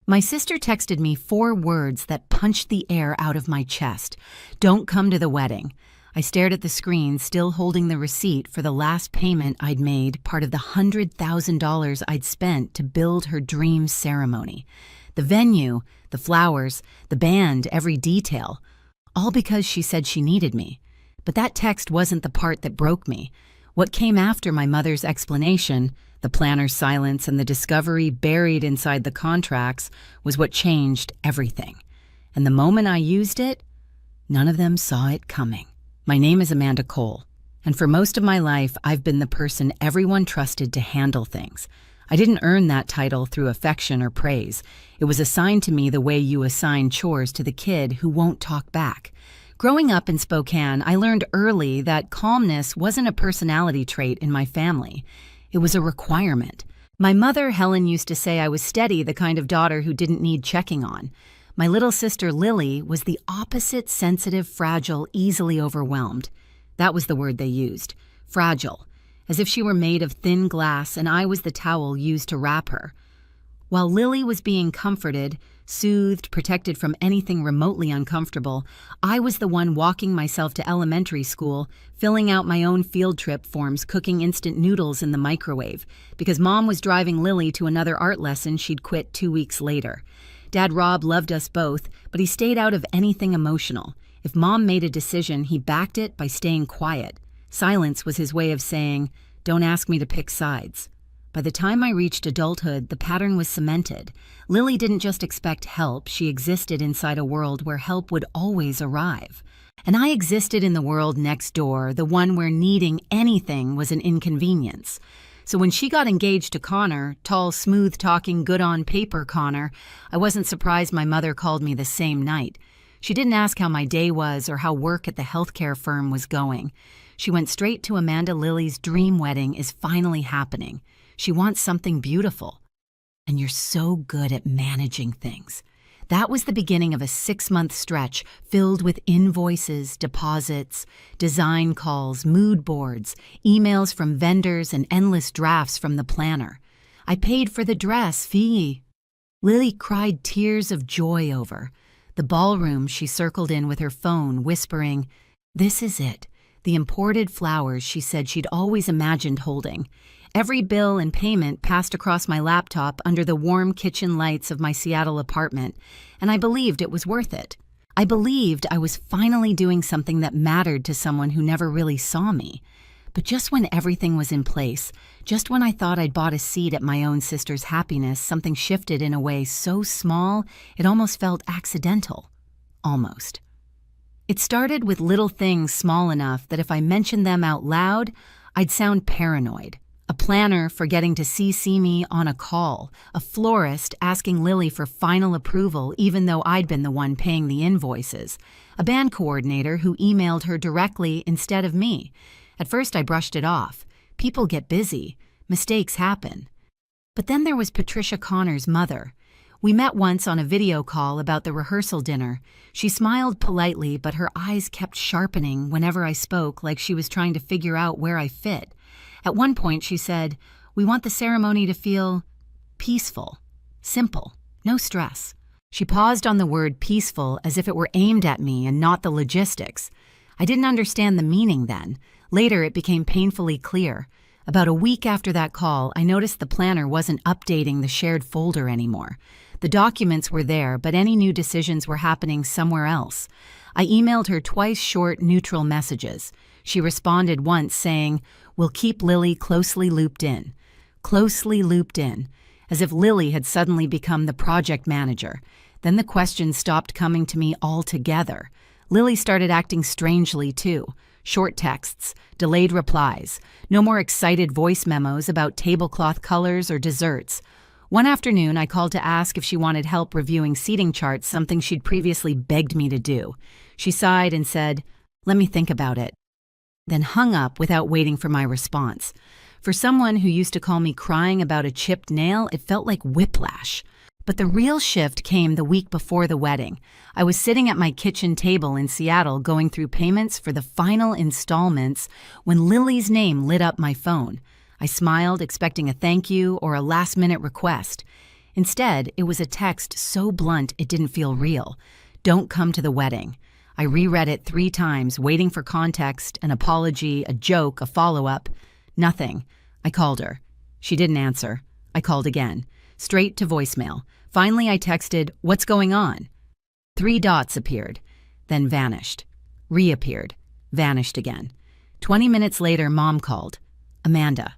My sister texted me 4 words that punched the air out of my chest. Don't come to the wedding. I stared at the screen, still holding the receipt for the last payment I'd made, part of the $100,000 I'd spent to build her dream ceremony. The venue, the flowers, the band, every detail. All because she said she needed me. But that text wasn't the part that broke me. What came after my mother's explanation, the planner's silence, and the discovery buried inside the contracts was what changed everything. And the moment I used it, none of them saw it coming. My name is Amanda Cole, and for most of my life, I've been the person everyone trusted to handle things. I didn't earn that title through affection or praise. It was assigned to me the way you assign chores to the kid who won't talk back. Growing up in Spokane, I learned early that calmness wasn't a personality trait in my family. It was a requirement. My mother, Helen, used to say I was steady, the kind of daughter who didn't need checking on. My little sister, Lily, was the opposite: sensitive, fragile, easily overwhelmed. That was the word they used. Fragile. As if she were made of thin glass and I was the towel used to wrap her. While Lily was being comforted, soothed, protected from anything remotely uncomfortable, I was the one walking myself to elementary school, filling out my own field trip forms, cooking instant noodles in the microwave, because Mom was driving Lily to another art lesson she'd quit 2 weeks later. Dad Rob loved us both, but he stayed out of anything emotional. If Mom made a decision, he backed it by staying quiet. Silence was his way of saying, "Don't ask me to pick sides." By the time I reached adulthood, the pattern was cemented. Lily didn't just expect help, she existed inside a world where help would always arrive. And I existed in the world next door, the one where needing anything was an inconvenience. So when she got engaged to Connor, tall, smooth-talking, good-on-paper Connor, I wasn't surprised my mother called me the same night. She didn't ask how my day was or how work at the healthcare firm was going. She went straight to Amanda. Lily's dream wedding is finally happening. She wants something beautiful. And you're so good at managing things. That was the beginning of a 6-month stretch filled with invoices, deposits, design calls, mood boards, emails from vendors, and endless drafts from the planner. I paid for the dress fee. Lily cried tears of joy over. The ballroom she circled in with her phone, whispering, "This is it." The imported flowers she said she'd always imagined holding. Every bill and payment passed across my laptop under the warm kitchen lights of my Seattle apartment, and I believed it was worth it. I believed I was finally doing something that mattered to someone who never really saw me. But just when everything was in place, just when I thought I'd bought a seat at my own sister's happiness, something shifted in a way so small it almost felt accidental. Almost. It started with little things small enough that if I mentioned them out loud, I'd sound paranoid. A planner forgetting to CC me on a call, a florist asking Lily for final approval even though I'd been the one paying the invoices, a band coordinator who emailed her directly instead of me. At first I brushed it off. People get busy. Mistakes happen. But then there was Patricia Connor's mother. We met once on a video call about the rehearsal dinner. She smiled politely, but her eyes kept sharpening whenever I spoke, like she was trying to figure out where I fit. At one point she said, "We want the ceremony to feel peaceful, simple, no stress." She paused on the word peaceful as if it were aimed at me and not the logistics. I didn't understand the meaning then. Later it became painfully clear. About a week after that call, I noticed the planner wasn't updating the shared folder anymore. The documents were there, but any new decisions were happening somewhere else. I emailed her twice short, neutral messages. She responded once saying, "We'll keep Lily closely looped in." Closely looped in, as if Lily had suddenly become the project manager. Then the questions stopped coming to me altogether. Lily started acting strangely too. Short texts, delayed replies, no more excited voice memos about tablecloth colors or desserts. One afternoon, I called to ask if she wanted help reviewing seating charts, something she'd previously begged me to do. She sighed and said, "Let me think about it," then hung up without waiting for my response. For someone who used to call me crying about a chipped nail, it felt like whiplash. But the real shift came the week before the wedding. I was sitting at my kitchen table in Seattle going through payments for the final installments when Lily's name lit up my phone. I smiled, expecting a thank you or a last-minute request. Instead, it was a text so blunt it didn't feel real. Don't come to the wedding. I reread it 3 times, waiting for context, an apology, a joke, a follow-up. Nothing. I called her. She didn't answer. I called again. Straight to voicemail. Finally, I texted, "What's going on?" 3 dots appeared, then vanished. Reappeared. Vanished again. 20 minutes later, Mom called. "Amanda."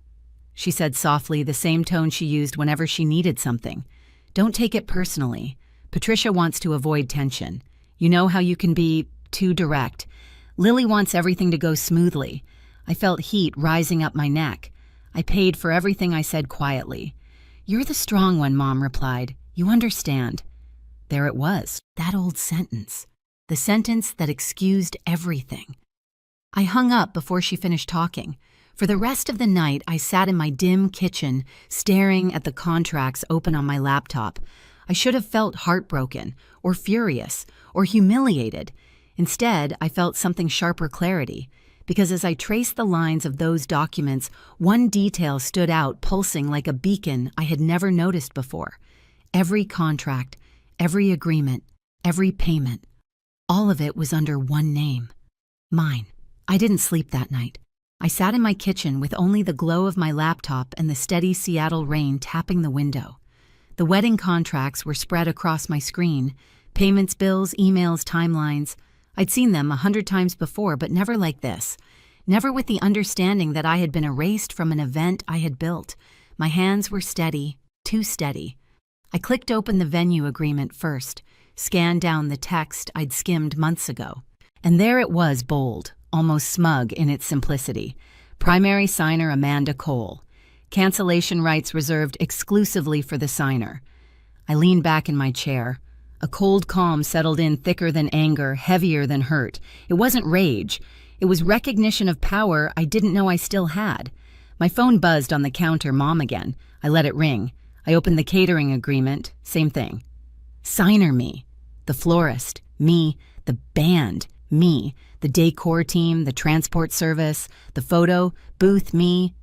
She said softly, the same tone she used whenever she needed something. "Don't take it personally. Patricia wants to avoid tension. You know how you can be too direct. Lily wants everything to go smoothly." I felt heat rising up my neck. I paid for everything I said quietly. "You're the strong one," Mom replied. "You understand." There it was, that old sentence. The sentence that excused everything. I hung up before she finished talking. For the rest of the night, I sat in my dim kitchen, staring at the contracts open on my laptop. I should have felt heartbroken, or furious, or humiliated. Instead, I felt something sharper clarity, because as I traced the lines of those documents, one detail stood out, pulsing like a beacon I had never noticed before. Every contract, every agreement, every payment, all of it was under one name. Mine. I didn't sleep that night. I sat in my kitchen with only the glow of my laptop and the steady Seattle rain tapping the window. The wedding contracts were spread across my screen. Payments, bills, emails, timelines. I'd seen them 100 times before, but never like this. Never with the understanding that I had been erased from an event I had built. My hands were steady, too steady. I clicked open the venue agreement first, scanned down the text I'd skimmed months ago. And there it was, bold, almost smug in its simplicity. Primary signer Amanda Cole. Cancellation rights reserved exclusively for the signer. I leaned back in my chair. A cold calm settled in, thicker than anger, heavier than hurt. It wasn't rage. It was recognition of power I didn't know I still had. My phone buzzed on the counter, Mom again. I let it ring. I opened the catering agreement. Same thing. Signer me. The florist. Me. The band. Me. The decor team. The transport service. The photo. Booth. Me.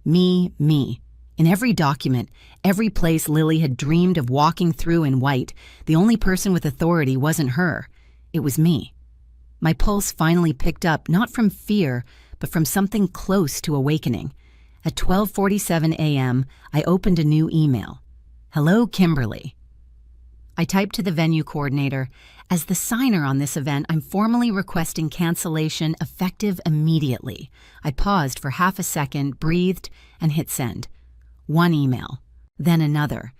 In every document, every place Lily had dreamed of walking through in white, the only person with authority wasn't her. It was me. My pulse finally picked up, not from fear, but from something close to awakening. At 12:47 a.m., I opened a new email. "Hello, Kimberly." I typed to the venue coordinator, "As the signer on this event, I'm formally requesting cancellation effective immediately." I paused for half a second, breathed, and hit send. One email, then another,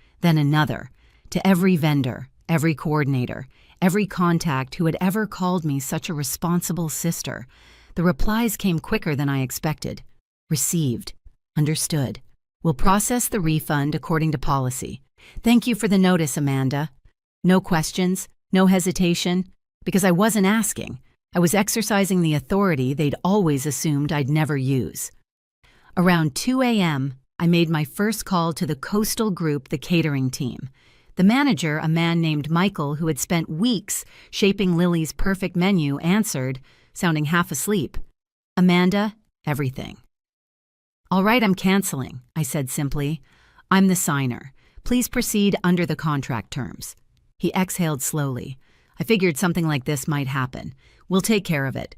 to every vendor, every coordinator, every contact who had ever called me such a responsible sister. The replies came quicker than I expected. Received. Understood. Will process the refund according to policy. Thank you for the notice, Amanda. No questions, no hesitation, because I wasn't asking. I was exercising the authority they'd always assumed I'd never use. Around 2 a.m., I made my first call to the Coastal Group, the catering team. The manager, a man named Michael who had spent weeks shaping Lily's perfect menu, answered, sounding half asleep. "Amanda, everything." "All right, I'm canceling," I said simply. "I'm the signer. Please proceed under the contract terms." He exhaled slowly. I figured something like this might happen. We'll take care of it.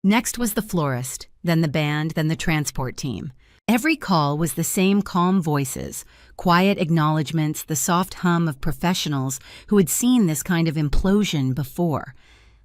Next was the florist, then the band, then the transport team. Every call was the same calm voices, quiet acknowledgments, the soft hum of professionals who had seen this kind of implosion before.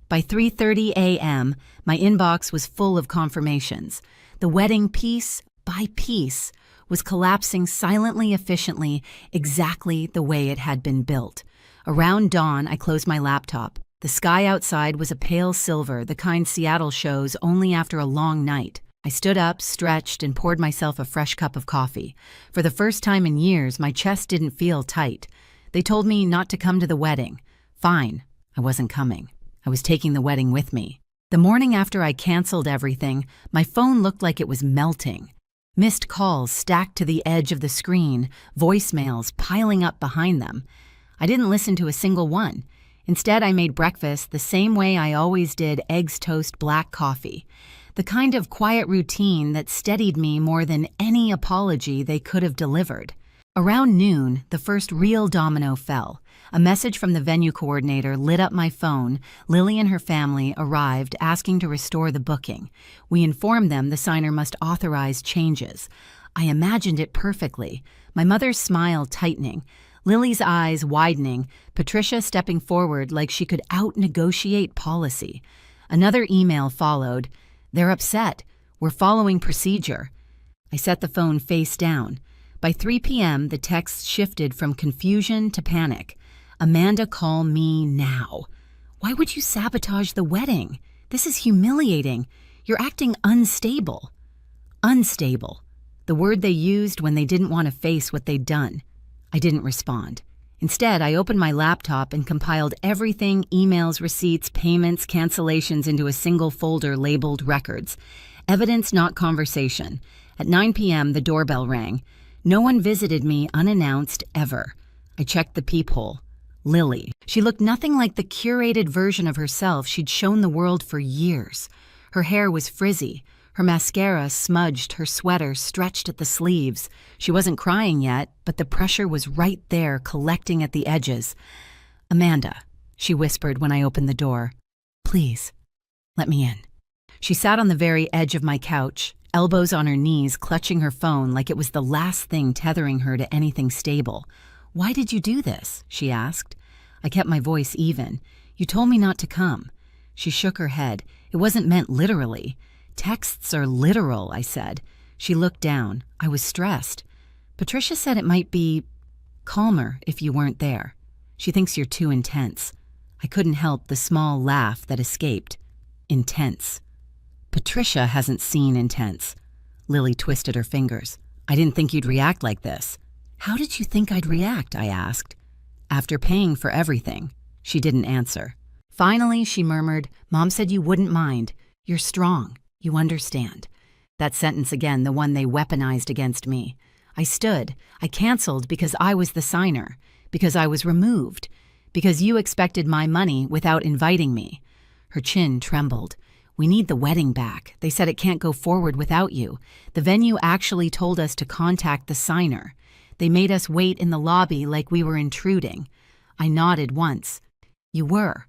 By 3:30 a.m., my inbox was full of confirmations. The wedding, piece by piece, was collapsing silently, efficiently, exactly the way it had been built. Around dawn, I closed my laptop. The sky outside was a pale silver, the kind Seattle shows only after a long night. I stood up, stretched, and poured myself a fresh cup of coffee. For the first time in years, my chest didn't feel tight. They told me not to come to the wedding. Fine, I wasn't coming. I was taking the wedding with me. The morning after I canceled everything, my phone looked like it was melting. Missed calls stacked to the edge of the screen, voicemails piling up behind them. I didn't listen to a single one. Instead, I made breakfast the same way I always did: eggs, toast, black coffee. The kind of quiet routine that steadied me more than any apology they could have delivered. Around noon, the first real domino fell. A message from the venue coordinator lit up my phone. Lily and her family arrived asking to restore the booking. We informed them the signer must authorize changes. I imagined it perfectly. My mother's smile tightening, Lily's eyes widening, Patricia stepping forward like she could out-negotiate policy. Another email followed. They're upset. We're following procedure. I set the phone face down. By 3 p.m., the text shifted from confusion to panic. Amanda, call me now. Why would you sabotage the wedding? This is humiliating. You're acting unstable. Unstable. The word they used when they didn't want to face what they'd done. I didn't respond. Instead, I opened my laptop and compiled everything, emails, receipts, payments, cancellations into a single folder labeled records. Evidence, not conversation. At 9 p.m., the doorbell rang. No one visited me unannounced ever. I checked the peephole. Lily. She looked nothing like the curated version of herself she'd shown the world for years. Her hair was frizzy. Her mascara smudged, her sweater stretched at the sleeves. She wasn't crying yet, but the pressure was right there, collecting at the edges. Amanda, she whispered when I opened the door. Please, let me in. She sat on the very edge of my couch, elbows on her knees, clutching her phone like it was the last thing tethering her to anything stable. Why did you do this? She asked. I kept my voice even. You told me not to come. She shook her head. It wasn't meant literally. Texts are literal, I said. She looked down. I was stressed. Patricia said it might be calmer if you weren't there. She thinks you're too intense. I couldn't help the small laugh that escaped. Intense. Patricia hasn't seen intense. Lily twisted her fingers. I didn't think you'd react like this. How did you think I'd react? I asked. After paying for everything. She didn't answer. Finally, she murmured, Mom said you wouldn't mind. You're strong. You understand. That sentence again, the one they weaponized against me. I stood. I canceled because I was the signer. Because I was removed. Because you expected my money without inviting me. Her chin trembled. We need the wedding back. They said it can't go forward without you. The venue actually told us to contact the signer. They made us wait in the lobby like we were intruding. I nodded once. You were.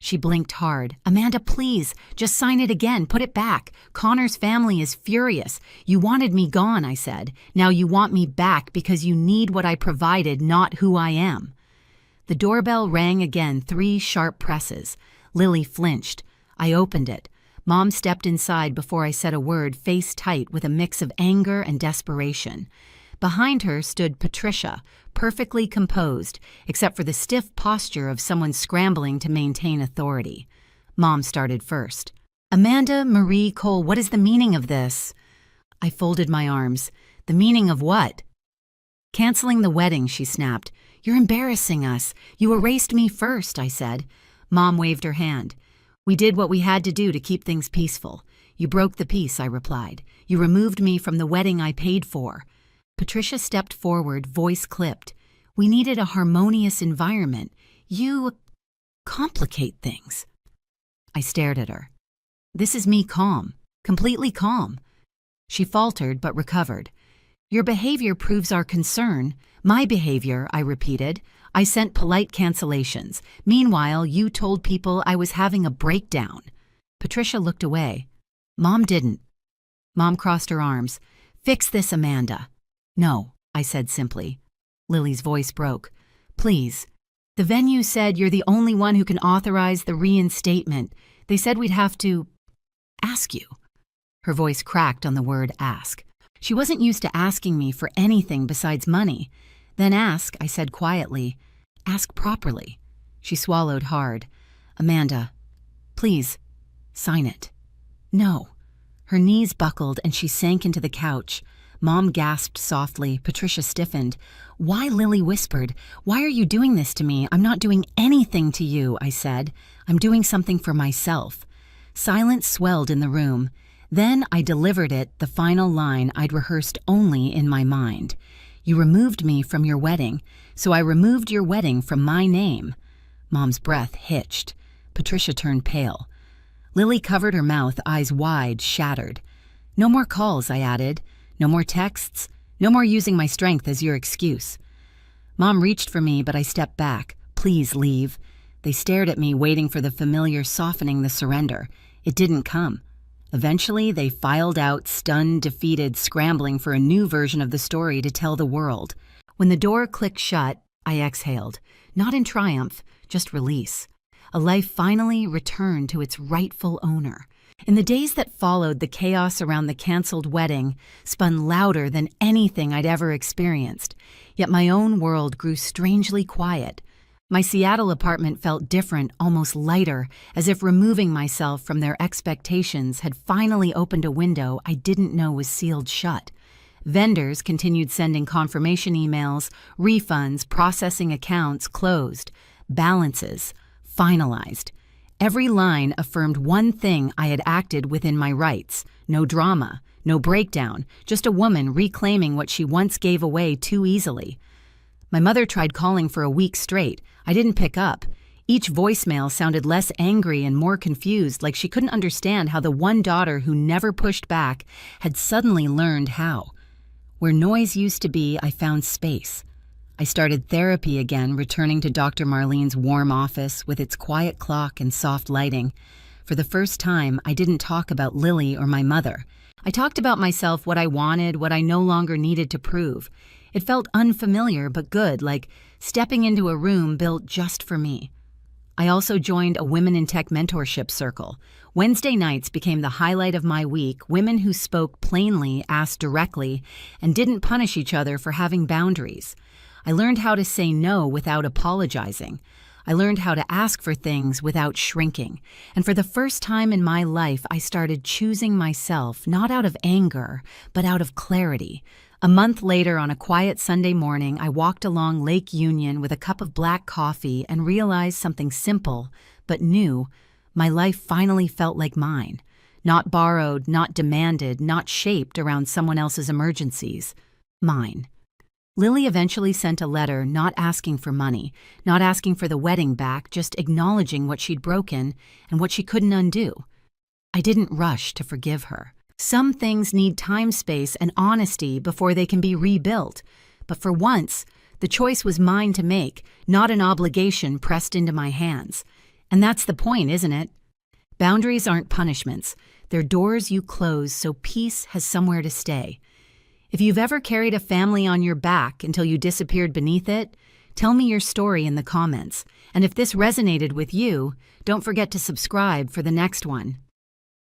She blinked hard. Amanda, please, just sign it again. Put it back. Connor's family is furious. You wanted me gone, I said. Now you want me back because you need what I provided, not who I am. The doorbell rang again, 3 sharp presses. Lily flinched. I opened it. Mom stepped inside before I said a word, face tight with a mix of anger and desperation. Behind her stood Patricia, perfectly composed, except for the stiff posture of someone scrambling to maintain authority. Mom started first. Amanda Marie Cole, what is the meaning of this? I folded my arms. The meaning of what? Canceling the wedding, she snapped. You're embarrassing us. You erased me first, I said. Mom waved her hand. We did what we had to do to keep things peaceful. You broke the peace, I replied. You removed me from the wedding I paid for. Patricia stepped forward, voice clipped. We needed a harmonious environment. You complicate things. I stared at her. This is me calm, completely calm. She faltered but recovered. Your behavior proves our concern. My behavior, I repeated. I sent polite cancellations. Meanwhile, you told people I was having a breakdown. Patricia looked away. Mom didn't. Mom crossed her arms. Fix this, Amanda. No, I said simply. Lily's voice broke. Please. The venue said you're the only one who can authorize the reinstatement. They said we'd have to ask you. Her voice cracked on the word ask. She wasn't used to asking me for anything besides money. Then ask, I said quietly. Ask properly. She swallowed hard. Amanda, please, sign it. No. Her knees buckled and she sank into the couch. Mom gasped softly. Patricia stiffened. Why? Lily whispered. Why are you doing this to me? I'm not doing anything to you, I said. I'm doing something for myself. Silence swelled in the room. Then I delivered it, the final line I'd rehearsed only in my mind. You removed me from your wedding, so I removed your wedding from my name. Mom's breath hitched. Patricia turned pale. Lily covered her mouth, eyes wide, shattered. No more calls, I added. No more texts, No more using my strength as your excuse. Mom reached for me, but I stepped back. Please leave. They stared at me, waiting for the familiar softening the surrender. It didn't come. Eventually, they filed out, stunned, defeated, scrambling for a new version of the story to tell the world. When the door clicked shut, I exhaled. Not in triumph, just release. A life finally returned to its rightful owner. In the days that followed, the chaos around the canceled wedding spun louder than anything I'd ever experienced. Yet my own world grew strangely quiet. My Seattle apartment felt different, almost lighter, as if removing myself from their expectations had finally opened a window I didn't know was sealed shut. Vendors continued sending confirmation emails, refunds, processing accounts closed, balances finalized. Every line affirmed one thing: I had acted within my rights. No drama, no breakdown, just a woman reclaiming what she once gave away too easily. My mother tried calling for a week straight. I didn't pick up. Each voicemail sounded less angry and more confused, like she couldn't understand how the one daughter who never pushed back had suddenly learned how. Where noise used to be, I found space. I started therapy again, returning to Dr. Marlene's warm office with its quiet clock and soft lighting. For the first time, I didn't talk about Lily or my mother. I talked about myself, what I wanted, what I no longer needed to prove. It felt unfamiliar but good, like stepping into a room built just for me. I also joined a Women in Tech mentorship circle. Wednesday nights became the highlight of my week. Women who spoke plainly, asked directly, and didn't punish each other for having boundaries. I learned how to say no without apologizing. I learned how to ask for things without shrinking. And for the first time in my life, I started choosing myself, not out of anger, but out of clarity. A month later, on a quiet Sunday morning, I walked along Lake Union with a cup of black coffee and realized something simple, but new. My life finally felt like mine. Not borrowed, not demanded, not shaped around someone else's emergencies. Mine. Lily eventually sent a letter, not asking for money, not asking for the wedding back, just acknowledging what she'd broken and what she couldn't undo. I didn't rush to forgive her. Some things need time, space, and honesty before they can be rebuilt. But for once, the choice was mine to make, not an obligation pressed into my hands. And that's the point, isn't it? Boundaries aren't punishments. They're doors you close so peace has somewhere to stay. If you've ever carried a family on your back until you disappeared beneath it, tell me your story in the comments. And if this resonated with you, don't forget to subscribe for the next one.